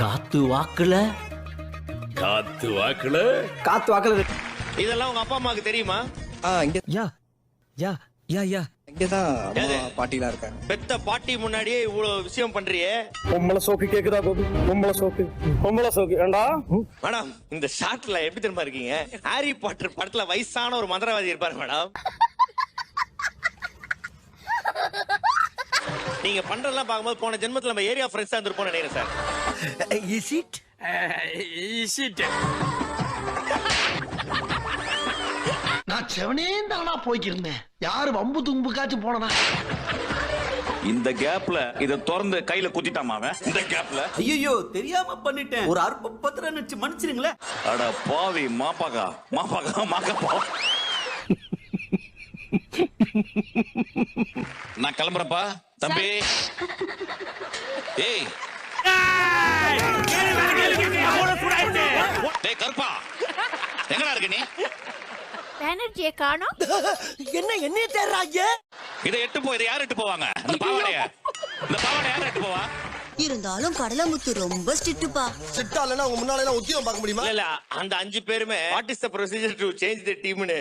காத்து வாக்குல இதெல்லாம் உங்க அப்பா அம்மாக்கு தெரியுமா? இங்கதான் அம்மா பாட்டிலாம் இருக்காங்க. பெத்த பாட்டி முன்னாடியே இவ்வளவு விஷயம் பண்றியே. பொம்பளை சோக்கு கேக்குதா பாபு? பொம்பளை சோக்கு ஏண்டா? மேடம் இந்த ஷாட்ல எப்படி தெரியுமா இருக்கீங்க? ஹாரி பாட்டர் படத்துல வயசான ஒரு மந்திரவாதி இருப்பாரு மேடம். நீங்க பண்றதெல்லாம் பார்க்கும்போது போன ஜென்மத்துல நம்ம ஏரியா ஃப்ரெண்ட்ஸா இருந்திருப்போம் நினைக்கிறேன் சார். இஸ் இட் நான் செவனேந்தானா போய்க்கிருந்தேன். யாரு வம்பு தும்புக்காச்சும் போனனா? இந்த கேப்ல இத திறந்து கையில குத்திட்டாமா அவன். இந்த கேப்ல ஐயோ தெரியாம பண்ணிட்டேன். ஒரு அற்ப பத்திரம் நினைச்சு மன்னிச்சிருங்களேன். அட பாவி மாப்பாக்கா மாக்கப்பா. நான் கிளம்புறப்பா தம்பி. ஏய் டேய் கருப்பா எங்கடா இருக்க நீ? எனர்ஜியை காணோம். என்ன தேடுறாங்க? இதை எட்டு போ. இதை யார் எட்டு போவாங்க? இந்த பாவாடைய யார் எட்டு போவா? இருந்தாலும் கடலமுத்து ரொம்ப ஸ்ட்ரிக்ட்டுப்பா. சிட்டாலனா உங்க முன்னால எல்லாம் உத்தியோகம் பார்க்க முடியுமா? இல்ல அந்த 5 பேருமே what is the procedure to change the டீம்னு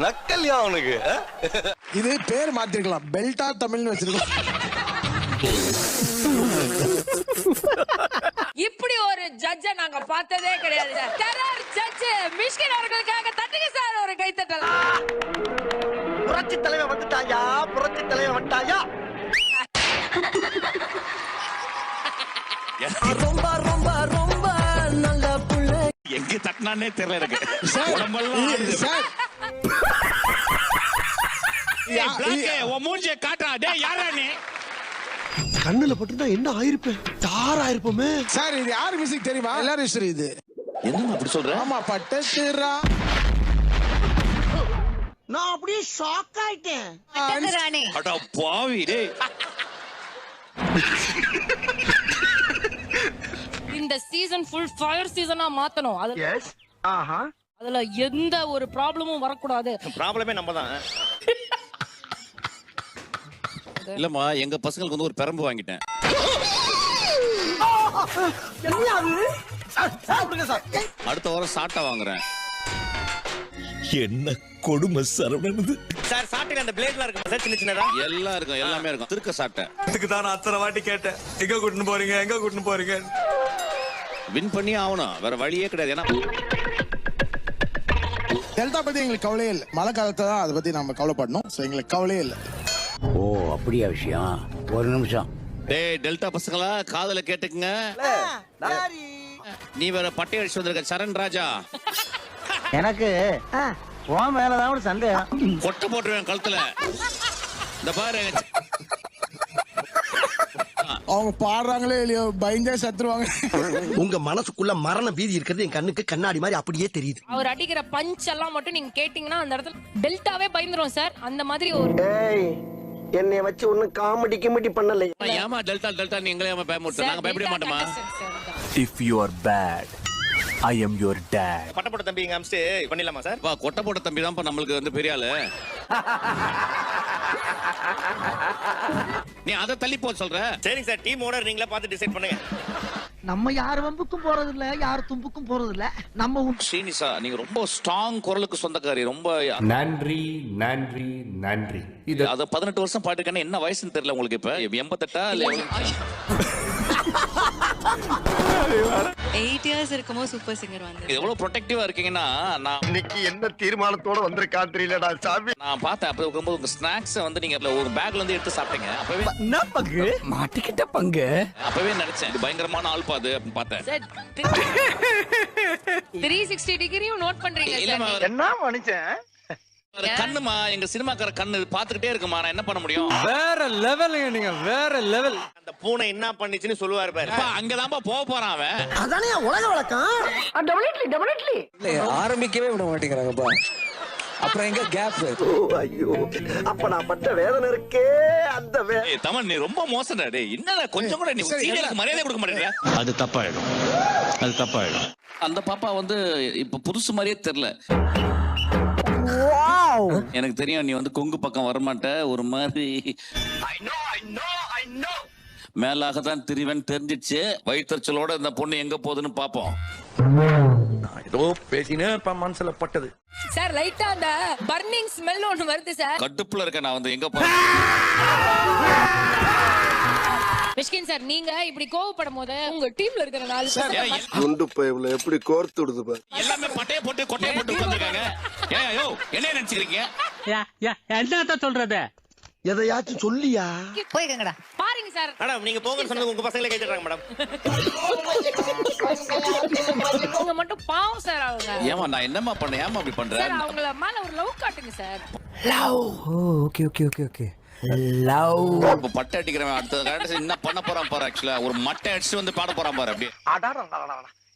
நக்கல்யா அவனுக்கு. இது பேர் மாத்திருக்கலாம். பெல்டா தமிழ்னு வச்சிருக்கோம். இப்படி ஒரு ஜட்ஜ நாங்க பார்த்ததே கிடையாது. டெரர் ஜட்ஜ் மிஷ்கின் அவர்களுக்காக தட்டுங்க சார் ஒரு கைத்தட்டல். புரட்சி தலைவன் வந்துட்டாயா? புரட்சி தலைவன் வந்துட்டாயா? ரொம்ப ரொம்ப ரொம்ப நல்ல புள்ள. எங்க தட்டினானே தெரியல எனக்கு. உடம்பெல்லாம் சார் உன் மூஞ்சிய காட்டுறா. டேய் யாரா நீ? கண்ணுல பட்டுனா என்ன ஆயிருப்பேன்? தார் ஆயிருப்போமே. சார் இது யார் மியூசிக் தெரியுமா? எல்லாரும் சரி இது. என்ன அப்படி சொல்ற? ஆமா பட்டேரா. நான் அப்படியே ஷாக் ஆயிட்டேன். ராணி அட பாவி டேய். இந்த சீசன் ஃபுல் ஃபயர் சீசனா மாத்தணும். அதுல எந்த ஒரு ப்ராப்ளமும் வரக்கூடாது. ப்ராப்ளமே நம்ம தான். இல்லம்மா எங்க பசங்களுக்கு வந்து ஒரு பெரம்பு வாங்கிட்டேன். அடுத்த வாரம் சாட்டை வாங்குறேன். என்ன கொடுமை சரவணனது. சார் சாட்டுக்கு அந்த பிளேட்லாம் இருக்கு சார், சின்ன சின்னதா எல்லாம் இருக்கும், எல்லாமே இருக்கும். திருக்க சாட்டை. இதுக்கு தான் நான் அத்தனை வாட்டி கேட்டேன். எங்க கூட்டின்னு போறீங்க? வின் பண்ணி ஆகணும். வேற வழியே கிடையாது. ஏன்னா டெல்டா பத்தி எங்களுக்கு கவலையே இல்லை. மழை காலத்தை தான் அதை பத்தி நம்ம கவலைப்படணும். ஸோ எங்களுக்கு கவலையே இல்லை. ஓ அப்படியா விஷயம்? ஒரு நிமிஷம். டேய் டெல்டா பசங்களா காதல கேட்டுக்குங்க. நீ வேற பட்டை அடிச்சு வந்திருக்க சரண் ராஜா. எனக்கு உன் மேலதான் ஒரு சந்தேகம். கொட்டை போட்டுருவேன் கழுத்துல. இந்த பாரு அவங்க பாடுறாங்களே இல்லையோ பயந்தே சத்துருவாங்க. உங்க மனசுக்குள்ள மரண பீதி இருக்கிறது என் கண்ணுக்கு கண்ணாடி மாதிரி அப்படியே தெரியுது. அவர் அடிக்கிற பஞ்ச் எல்லாம் மட்டும் நீங்க கேட்டீங்கன்னா அந்த இடத்துல டெல்டாவே பயந்துரும் சார். அந்த மாதிரி ஒரு என்னைய வச்சு ஒண்ணு காமெடி கிமெடி பண்ணல. ஏமா டெல்டா நீ எங்களே பயமுறுத்த. நாங்க பயப்பட மாட்டோமா? If you are bad I am your dad. பட்ட போட்ட தம்பி இங்க அம்ஸ்ட் பண்ணிடலாமா சார்? பா கொட்டை போட்ட தம்பி தான் நம்மளுக்கு வந்து பெரிய ஆளு. நீ அதை தள்ளி போ சொல்ற. சரிங்க சார், டீம் ஓனர் நீங்களே பார்த்து டிசைட் பண்ணுங்க. நம்ம யார் வம்புக்கும் போறது இல்ல, யார் தும்புக்கும் போறது இல்ல. நம்ம ஸ்ரீனிசா நீங்க ரொம்ப ஸ்ட்ராங் குரலுக்கு சொந்தக்காரி. ரொம்ப நன்றி நன்றி நன்றி. இது அத 18 வருஷம் பாட்டுக்கான என்ன வயசுன்னு தெரியல உங்களுக்கு. இப்ப 88 இல்ல 8 இயர்ஸ் இருக்கும்போது சூப்பர் சிங்கர் வந்து எவ்வளவு ப்ரொடெக்டிவா இருக்கீங்கன்னா நான் இன்னைக்கு என்ன தீர்மானத்தோட வந்திருக்கா தெரியலடா சாமி. நான் பார்த்தேன். அப்ப இருக்கும்போது உங்க ஸ்நாக்ஸ் வந்து நீங்க ஒரு பேக்ல இருந்து எடுத்து சாப்பிட்டீங்க. அப்பவே என்ன பங்கு மாட்டிக்கிட்ட பங்கு. அப்பவே நினைச்சேன் இது பயங்கரமான ஆள் பாது அப்படின்னு பார்த்தேன். சார் 360 டிகிரியும் நோட் பண்றீங்க இல்லம்மா, சார். என்ன மனுஷன் கண்ணுமா எங்க சினிமாக்கார கண்ணு பாத்துக்கிட்டே இருக்குமா. நான் என்ன பண்ண முடியும்? வேற லெவலுங்க நீங்க, வேற லெவல். அந்த பூனை என்ன பண்ணிச்சுன்னு சொல்லுவாரு பாரு. அங்கதான்பா போக போறான் அவன். அதானே உலக வழக்கம். ஆரம்பிக்கவே விட மாட்டேங்கிறாங்கப்பா. அப்புறம் எங்க கேப் ஐயோ அப்ப நான் பட்ட வேதனை இருக்கே அந்த தமிழ் நீ ரொம்ப மோசம்டா டேய் என்னடா கொஞ்சம் கூட நீ சீரியலுக்கு மரியாதை கொடுக்க மாட்டேங்கிற அது தப்பாயிடும் அந்த பாப்பா வந்து இப்ப புதுசு மாதிரியே தெரியல. எனக்கு தெரியும் நீ வந்து கொங்கு பக்கம் வரமாட்ட, ஒரு மாதிரி மேலாகத்தான் திரிவன் தெரிஞ்சிச்சு. வயிற்றுச்சலோட இந்த பொண்ணு எங்க போகுதுன்னு பாப்போம். ஏதோ பேசினே மனசுல பட்டது சார் லைட்டா அந்த பர்னிங் ஸ்மெல் ஒன்னு வருது சார். கடுப்புல இருக்க நான் வந்து எங்க போறேன். மிஷ்கின் சார் நீங்க இப்படி கோவப்படும் போது உங்க டீம்ல இருக்கிற 4 பேர் குண்டு பைப்ல எப்படி கோர்த்து விடுது பாரு. எல்லாமே பட்டைய போட்டு கொட்டைய போட்டு உட்கார்ந்திருக்காங்க. ஏய்யோ என்ன நினைச்சிருக்கீங்க? என்னத்த சொல்றது? எதையாச்சும் சொல்லியா போய்க்கங்கடா. பாருங்க சார். மேடம் நீங்க போங்கன்னு சொன்னது உங்க பசங்களே கேட்டுறாங்க மேடம். அவங்க மட்டும் பாவம் சார் அவங்க. ஏமா நான் என்னமா பண்ணேன்? ஏமா அப்படி பண்ற? சார் அவங்கள மேல ஒரு லவ் காட்டுங்க சார். ஓகே லவ் இப்ப பட்டை அடிக்கிறவன் அடுத்த காலத்துல என்ன பண்ண போறான் பாரு. ஆக்சுவலா ஒரு மட்டை அடிச்சு வந்து பாட போறான் பாரு. அப்படியே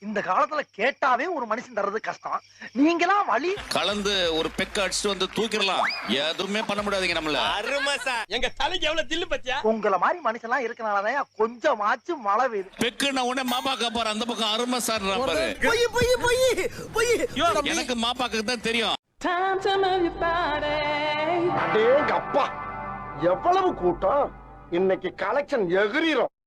இந்த காலத்துல கேட்டாவே ஒரு மனுஷன் தர்றது கஷ்டம். நீங்களாம் வழி கலந்து ஒரு பெக்க அடிச்சுட்டு வந்து தூக்கிடலாம். எதுவுமே பண்ண முடியாதுங்க நம்மள. அருமை சார். எங்க தலைக்கு எவ்வளவு தில்லு பத்தியா? உங்கள மாதிரி மனுஷன் எல்லாம் இருக்கனாலதான் கொஞ்சமாச்சும் மழை பெய்யுது. பெக்குன உடனே மாப்பாக்க பாரு. அந்த பக்கம் அருமை சார் பாரு. எனக்கு மாப்பாக்கு தான் தெரியும். அடேங்க அப்பா எவ்வளவு கூட்டம் இன்னைக்கு கலெக்ஷன் எகிரிரும்.